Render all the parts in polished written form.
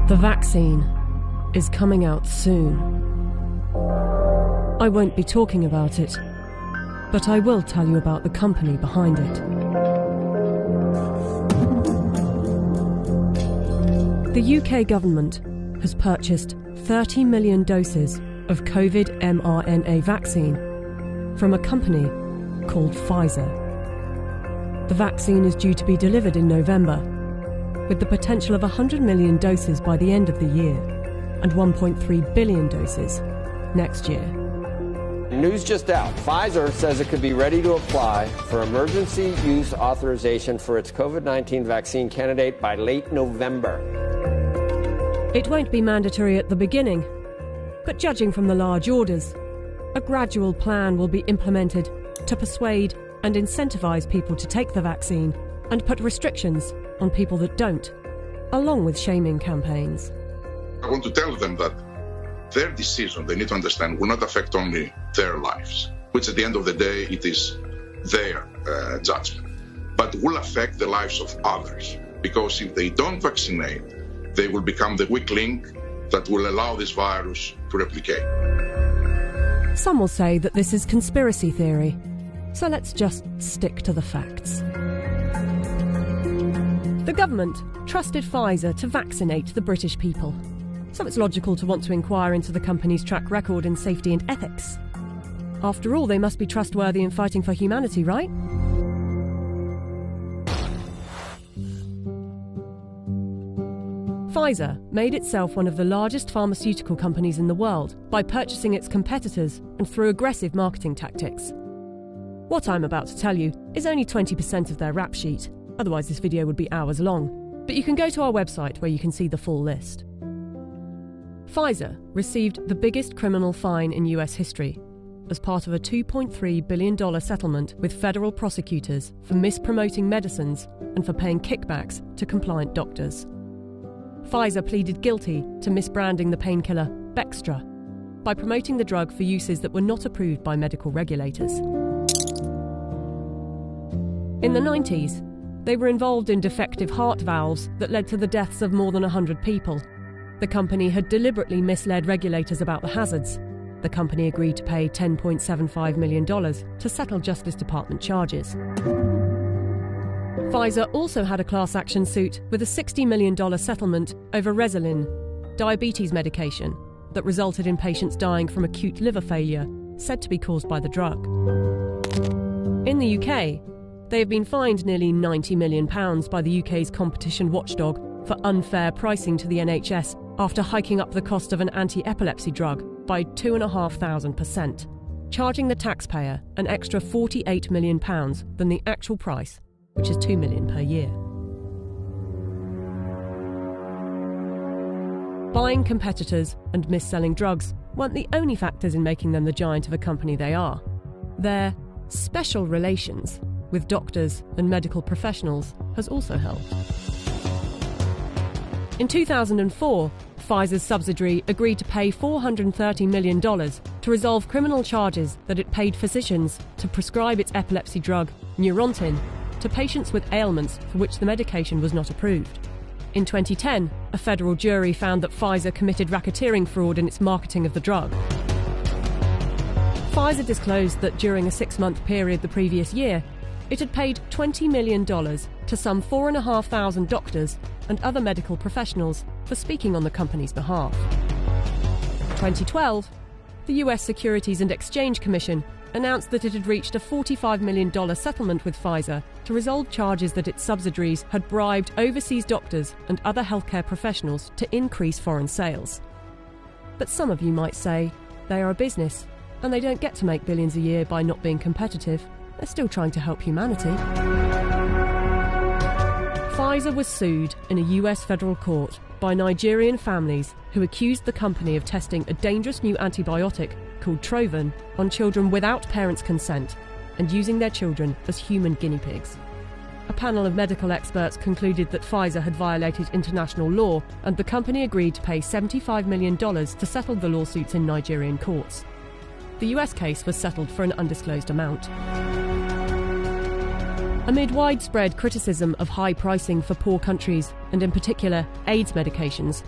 The vaccine is coming out soon. I won't be talking about it, but I will tell you about the company behind it. The UK government has purchased 30 million doses of COVID mRNA vaccine from a company called Pfizer. The vaccine is due to be delivered in November, with the potential of 100 million doses by the end of the year and 1.3 billion doses next year. News just out. Pfizer says it could be ready to apply for emergency use authorization for its COVID-19 vaccine candidate by late November. It won't be mandatory at the beginning, but judging from the large orders, a gradual plan will be implemented to persuade and incentivize people to take the vaccine and put restrictions on people that don't, along with shaming campaigns. I want to tell them that their decision, they need to understand, will not affect only their lives, which at the end of the day, it is their judgment, but will affect the lives of others. Because if they don't vaccinate, they will become the weak link that will allow this virus to replicate. Some will say that this is conspiracy theory, so let's just stick to the facts. The government trusted Pfizer to vaccinate the British people, so it's logical to want to inquire into the company's track record in safety and ethics. After all, they must be trustworthy in fighting for humanity, right? Pfizer made itself one of the largest pharmaceutical companies in the world by purchasing its competitors and through aggressive marketing tactics. What I'm about to tell you is only 20% of their rap sheet. Otherwise, this video would be hours long. But you can go to our website where you can see the full list. Pfizer received the biggest criminal fine in US history as part of a $2.3 billion settlement with federal prosecutors for mispromoting medicines and for paying kickbacks to compliant doctors. Pfizer pleaded guilty to misbranding the painkiller Bextra by promoting the drug for uses that were not approved by medical regulators. In the 90s, they were involved in defective heart valves that led to the deaths of more than 100 people. The company had deliberately misled regulators about the hazards. The company agreed to pay $10.75 million to settle Justice Department charges. Pfizer also had a class action suit with a $60 million settlement over Resolin, diabetes medication, that resulted in patients dying from acute liver failure, said to be caused by the drug. In the UK, they have been fined nearly £90 million by the UK's competition watchdog for unfair pricing to the NHS after hiking up the cost of an anti-epilepsy drug by 2,500%, charging the taxpayer an extra £48 million than the actual price, which is $2 million per year. Buying competitors and mis-selling drugs weren't the only factors in making them the giant of a company they are. Their special relations with doctors and medical professionals has also helped. In 2004, Pfizer's subsidiary agreed to pay $430 million to resolve criminal charges that it paid physicians to prescribe its epilepsy drug, Neurontin, to patients with ailments for which the medication was not approved. In 2010, a federal jury found that Pfizer committed racketeering fraud in its marketing of the drug. Pfizer disclosed that during a 6-month period the previous year, it had paid $20 million to some 4,500 doctors and other medical professionals for speaking on the company's behalf. In 2012, the US Securities and Exchange Commission announced that it had reached a $45 million settlement with Pfizer to resolve charges that its subsidiaries had bribed overseas doctors and other healthcare professionals to increase foreign sales. But some of you might say they are a business and they don't get to make billions a year by not being competitive. They're still trying to help humanity. Pfizer was sued in a US federal court by Nigerian families who accused the company of testing a dangerous new antibiotic called Trovan on children without parents' consent and using their children as human guinea pigs. A panel of medical experts concluded that Pfizer had violated international law, and the company agreed to pay $75 million to settle the lawsuits in Nigerian courts. The US case was settled for an undisclosed amount. Amid widespread criticism of high pricing for poor countries, and in particular AIDS medications,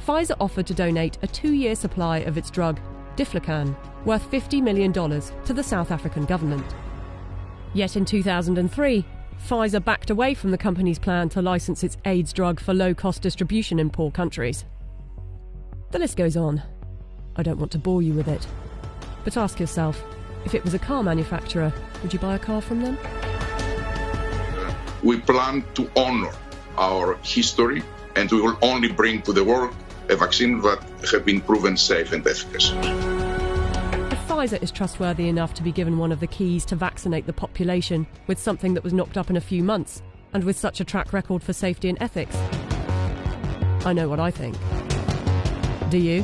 Pfizer offered to donate a 2-year supply of its drug, Diflucan, worth $50 million to the South African government. Yet in 2003, Pfizer backed away from the company's plan to license its AIDS drug for low-cost distribution in poor countries. The list goes on. I don't want to bore you with it. But ask yourself, if it was a car manufacturer, would you buy a car from them? We plan to honor our history, and we will only bring to the world a vaccine that has been proven safe and efficacious. If Pfizer is trustworthy enough to be given one of the keys to vaccinate the population with something that was knocked up in a few months, and with such a track record for safety and ethics, I know what I think. Do you?